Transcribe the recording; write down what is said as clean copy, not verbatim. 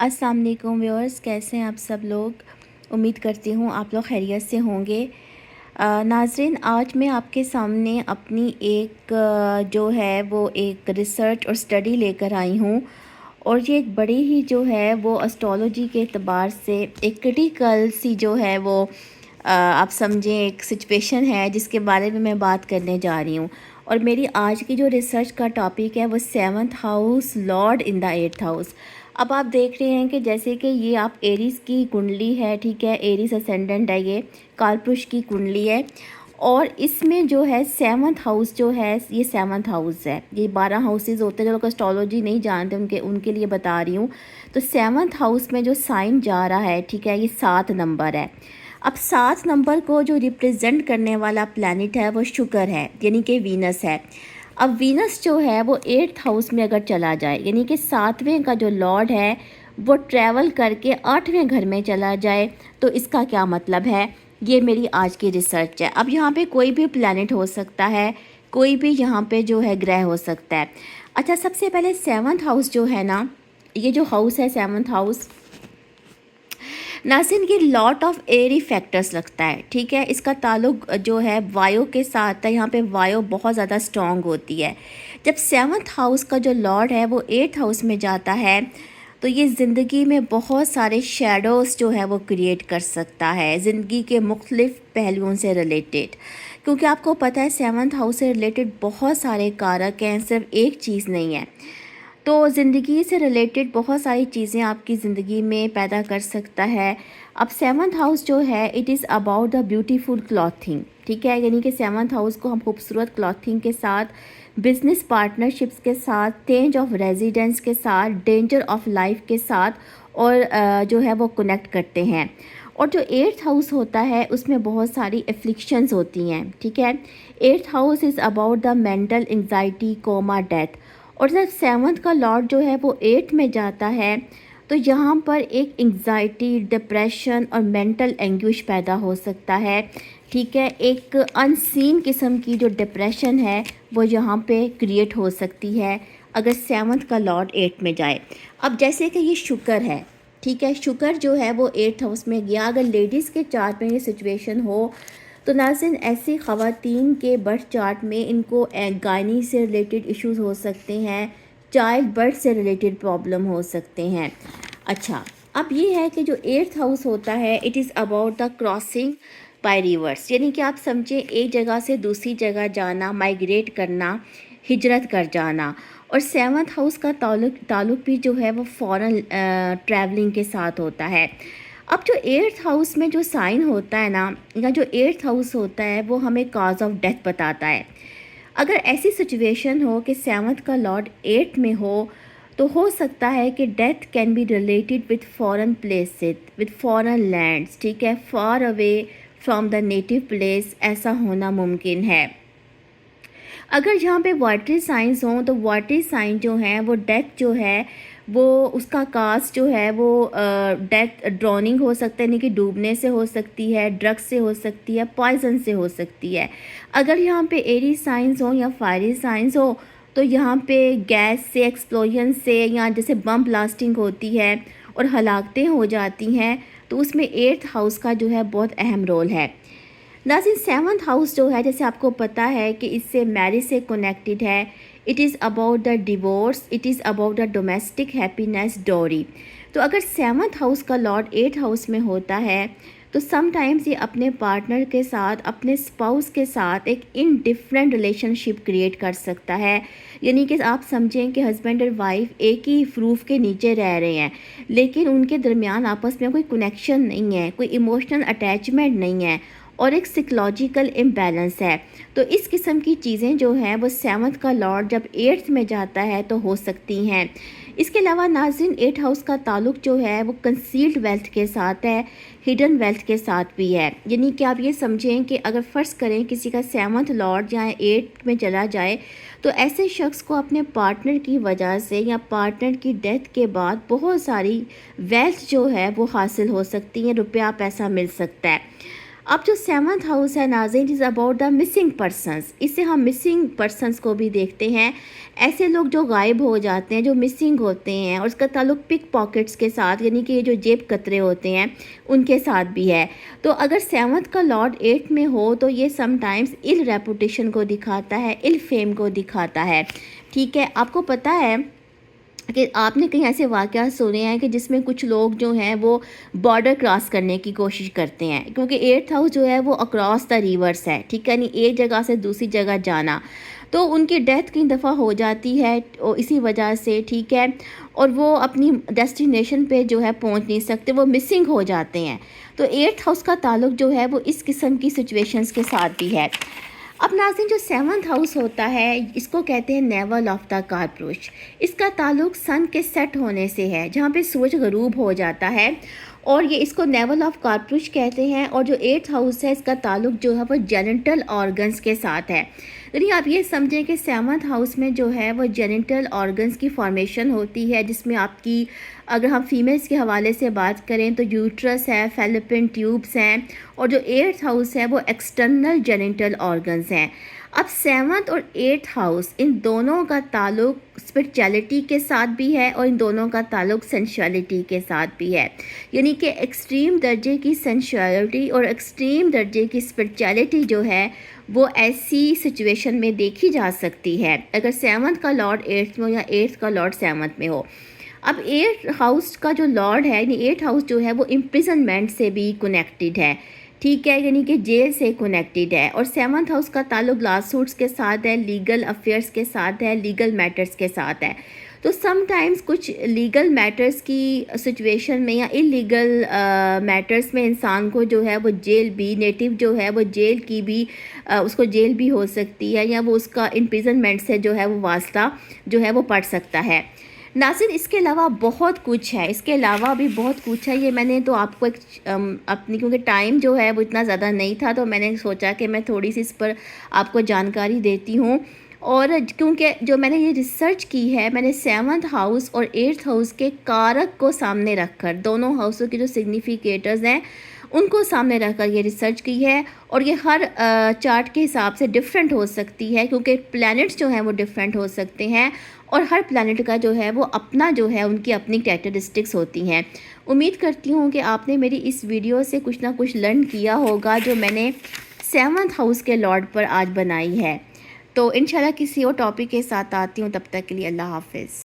अस्सलाम वालेकुम व्यूअर्स, कैसे हैं आप सब लोग। उम्मीद करती हूँ आप लोग खैरियत से होंगे। नाज़रीन, आज मैं आपके सामने अपनी एक जो है वो एक रिसर्च और स्टडी लेकर आई हूँ, और ये एक बड़ी ही जो है वो एस्ट्रोलॉजी के एतबार से एक क्रिटिकल सी जो है वो आप समझें एक सिचुएशन है जिसके बारे में मैं बात करने जा रही हूँ। और मेरी आज की जो रिसर्च का टॉपिक है वो 7th house Lord in the 8th house. अब आप देख रहे हैं कि जैसे कि ये आप एरीज़ की कुंडली है, ठीक है, एरीज़ असेंडेंट है, ये कालपुरुष की कुंडली है। और इसमें जो है 7th हाउस जो है ये 7th हाउस है। ये 12 हाउसेज होते हैं, जो लोग एस्ट्रोलॉजी नहीं जानते उनके लिए बता रही हूँ। तो 7th हाउस में जो साइन जा रहा है, ठीक है, ये 7 नंबर है। अब 7 नंबर को जो रिप्रेजेंट करने वाला प्लैनेट है वो शुक्र है, यानी कि वीनस है। अब वीनस जो है वो 8th हाउस में अगर चला जाए, यानी कि 7वें का जो लॉर्ड है वो ट्रैवल करके 8वें घर में चला जाए, तो इसका क्या मतलब है, ये मेरी आज की रिसर्च है। अब यहाँ पे कोई भी प्लैनेट हो सकता है, कोई भी यहाँ पे जो है ग्रह हो सकता है। अच्छा, सबसे पहले 7th हाउस जो है ना, ये जो हाउस है 7th हाउस, नाज़रीन ये लॉट ऑफ एरी फैक्टर्स रखता है, ठीक है। इसका ताल्लुक जो है वायु के साथ है, यहाँ पे वायु बहुत ज़्यादा स्ट्रॉन्ग होती है। जब 7th हाउस का जो लॉर्ड है वो 8th हाउस में जाता है, तो ये ज़िंदगी में बहुत सारे शेडोज़ जो है वो क्रिएट कर सकता है, ज़िंदगी के मुख्तलिफ़ पहलुओं से रिलेटेड। क्योंकि आपको पता है 7th हाउस से रिलेटेड बहुत सारे कारक हैं, सिर्फ एक चीज़ नहीं है। तो ज़िंदगी से रिलेटेड बहुत सारी चीज़ें आपकी ज़िंदगी में पैदा कर सकता है। अब 7th हाउस जो है it is about the beautiful clothing, ठीक है, यानी कि 7th हाउस को हम खूबसूरत क्लॉथिंग के साथ, बिज़नेस पार्टनरशिप्स के साथ, चेंज ऑफ रेजिडेंस के साथ, डेंजर ऑफ लाइफ के साथ और जो है वो कनेक्ट करते हैं। और जो 8th हाउस होता है उसमें बहुत सारी एफ्लिक्शंस होती हैं, ठीक है। 8th house is about the mental anxiety, coma, death. और जब 7th का लॉर्ड जो है वो 8 में जाता है, तो यहाँ पर एक एंग्जाइटी, डिप्रेशन और मेंटल एंग्विश पैदा हो सकता है, ठीक है। एक अनसीन किस्म की जो डिप्रेशन है वो यहाँ पे क्रिएट हो सकती है अगर 7th का लॉर्ड 8 में जाए। अब जैसे कि ये शुक्र है, ठीक है, शुक्र जो है वो 8th हाउस में गया। अगर लेडीज़ के चार्ट में ये सिचुएशन हो, तो नाज़रीन ऐसी ख़वातीन के बर्थ चार्ट में इनको गायनी से रिलेटेड इश्यूज़ हो सकते हैं, चाइल्ड बर्थ से रिलेटेड प्रॉब्लम हो सकते हैं। अच्छा, अब ये है कि जो 8th हाउस होता है it is about the crossing by rivers, यानी कि आप समझें एक जगह से दूसरी जगह जाना, माइग्रेट करना, हिजरत कर जाना। और 7th हाउस का ताल्लुक भी जो है वो फॉरेन ट्रैवलिंग के साथ होता है। अब जो 8th हाउस में जो साइन होता है ना, या जो 8th हाउस होता है वो हमें काज ऑफ डेथ बताता है। अगर ऐसी सिचुएशन हो कि 7th का लॉर्ड 8 में तो हो सकता है कि death can be related with foreign places, with foreign lands, ठीक है, far away from the native place, ऐसा होना मुमकिन है। अगर यहाँ पे वाटरी साइंस हों तो वाटरी साइन जो हैं वो डेथ जो है वो उसका कास्ट जो है वो डेथ ड्रॉनिंग हो सकता है, यानी कि डूबने से हो सकती है, ड्रग्स से हो सकती है, पॉइजन से हो सकती है। अगर यहाँ पे एरी साइंस हो या फायरी साइंस हो तो यहाँ पे गैस से, एक्सप्लोजन से, या जैसे बम ब्लास्टिंग होती है और हलाकतें हो जाती हैं, तो उसमें 8th हाउस का जो है बहुत अहम रोल है। नाज़रीन 7th हाउस जो है जैसे आपको पता है कि इससे मैरिज से कनेक्टेड है। It is about the divorce, it is about the domestic happiness, डोरी। तो अगर 7th हाउस का लॉर्ड 8th हाउस में होता है तो समटाइम्स ये अपने पार्टनर के साथ, अपने स्पाउस के साथ एक इनडिफरेंट रिलेशनशिप क्रिएट कर सकता है, यानी कि आप समझें कि हस्बैंड और वाइफ एक ही रूफ के नीचे रह रहे हैं लेकिन उनके दरमियान आपस में कोई कनेक्शन नहीं है, कोई इमोशनल अटैचमेंट नहीं है और एक साइकोलॉजिकल इम्बैलेंस है। तो इस किस्म की चीज़ें जो हैं वो 7th का लॉर्ड जब 8th में जाता है तो हो सकती हैं। इसके अलावा नाज़रीन 8th हाउस का ताल्लुक जो है वो कंसील्ड वेल्थ के साथ है, हिडन वेल्थ के साथ भी है। यानी कि आप ये समझें कि अगर फ़र्ज़ करें किसी का 7th लॉर्ड या 8th में चला जाए तो ऐसे शख्स को अपने पार्टनर की वजह से या पार्टनर की डेथ के बाद बहुत सारी वेल्थ जो है वो हासिल हो सकती है, रुपया पैसा मिल सकता है। اب جو سیونتھ ہاؤس ہے ناظرین is about the missing persons, اس سے ہم مسنگ پرسنس کو بھی دیکھتے ہیں، ایسے لوگ جو غائب ہو جاتے ہیں، جو مسنگ ہوتے ہیں، اور اس کا تعلق پک پاکٹس کے ساتھ یعنی کہ جو جیب کترے ہوتے ہیں ان کے ساتھ بھی ہے۔ تو اگر سیونتھ کا لارڈ 8 میں ہو تو یہ سم ٹائمز ال ریپوٹیشن کو دکھاتا ہے، ال فیم کو دکھاتا ہے، ٹھیک ہے۔ آپ کو پتہ ہے کہ آپ نے کہیں ایسے واقعات سنے ہیں کہ جس میں کچھ لوگ جو ہیں وہ بارڈر کراس کرنے کی کوشش کرتے ہیں، کیونکہ 8th ہاؤس جو ہے وہ اکراس دا ریورس ہے، ٹھیک ہے، یعنی ایک جگہ سے دوسری جگہ جانا، تو ان کی ڈیتھ کئی دفعہ ہو جاتی ہے اسی وجہ سے، ٹھیک ہے، اور وہ اپنی ڈیسٹینیشن پہ جو ہے پہنچ نہیں سکتے، وہ مسنگ ہو جاتے ہیں۔ تو 8th ہاؤس کا تعلق جو ہے وہ اس قسم کی سچویشنز کے ساتھ بھی ہے۔ اب ناظرین جو 7th ہاؤس ہوتا ہے اس کو کہتے ہیں نیول آف دا کارپروش، اس کا تعلق سن کے سیٹ ہونے سے ہے، جہاں پہ سورج غروب ہو جاتا ہے، اور یہ اس کو نیول آف کارپروش کہتے ہیں۔ اور جو 8th ہاؤس ہے اس کا تعلق جو ہے وہ جینیٹل آرگنز کے ساتھ ہے، یعنی آپ یہ سمجھیں کہ 7th ہاؤس میں جو ہے وہ جینیٹل آرگنز کی فارمیشن ہوتی ہے، جس میں آپ کی اگر ہم فیمیلز کے حوالے سے بات کریں تو یوٹرس ہے، فیلپین ٹیوبس ہیں، اور جو 8th ہاؤس ہے وہ ایکسٹرنل جینیٹل آرگنز ہیں۔ اب 7th اور 8th ہاؤس ان دونوں کا تعلق اسپرچویلٹی کے ساتھ بھی ہے اور ان دونوں کا تعلق سینشوالٹی کے ساتھ بھی ہے، یعنی کہ ایکسٹریم درجے کی سینشوالٹی اور ایکسٹریم درجے کی اسپرچویلٹی جو ہے وہ ایسی سچویشن میں دیکھی جا سکتی ہے اگر 7th کا لارڈ 8th میں ہو یا 8th کا لارڈ 7th میں ہو۔ اب 8th ہاؤس کا جو لارڈ ہے یعنی 8th ہاؤس جو ہے وہ امپریزنمنٹ سے بھی کنیکٹڈ ہے، ٹھیک ہے، یعنی کہ جیل سے کنیکٹڈ ہے، اور 7th ہاؤس کا تعلق لا سوٹس کے ساتھ ہے، لیگل افیئرس کے ساتھ ہے، لیگل میٹرز کے ساتھ ہے۔ تو سم ٹائمز کچھ لیگل میٹرز کی سچویشن میں یا انلیگل میٹرز میں انسان کو جو ہے وہ جیل بھی نیٹیو جو ہے وہ جیل کی بھی اس کو جیل بھی ہو سکتی ہے، یا وہ اس کا امپریزنمنٹ سے جو ہے وہ واسطہ جو ہے وہ پڑ سکتا ہے۔ ناظرین اس کے علاوہ بہت کچھ ہے، اس کے علاوہ بھی بہت کچھ ہے، یہ میں نے تو آپ کو ایک اپنی کیونکہ ٹائم جو ہے وہ اتنا زیادہ نہیں تھا تو میں نے سوچا کہ میں تھوڑی سی اس پر آپ کو جانکاری دیتی ہوں، اور کیونکہ جو میں نے یہ ریسرچ کی ہے میں نے 7th ہاؤس اور 8th ہاؤس کے کارک کو سامنے رکھ کر، دونوں ہاؤسوں کے جو سگنیفیکیٹرز ہیں ان کو سامنے رکھ کر یہ ریسرچ کی ہے، اور یہ ہر چارٹ کے حساب سے ڈیفرنٹ ہو سکتی ہے کیونکہ پلانٹس جو ہیں وہ ڈیفرنٹ ہو سکتے ہیں، اور ہر پلانٹ کا جو ہے وہ اپنا جو ہے ان کی اپنی کریکٹرسٹکس ہوتی ہیں۔ امید کرتی ہوں کہ آپ نے میری اس ویڈیو سے کچھ نہ کچھ لرن کیا ہوگا جو میں نے 7th ہاؤس کے لارڈ پر آج بنائی ہے۔ تو انشاءاللہ کسی اور ٹاپک کے ساتھ آتی ہوں، تب تک کے لیے اللہ حافظ۔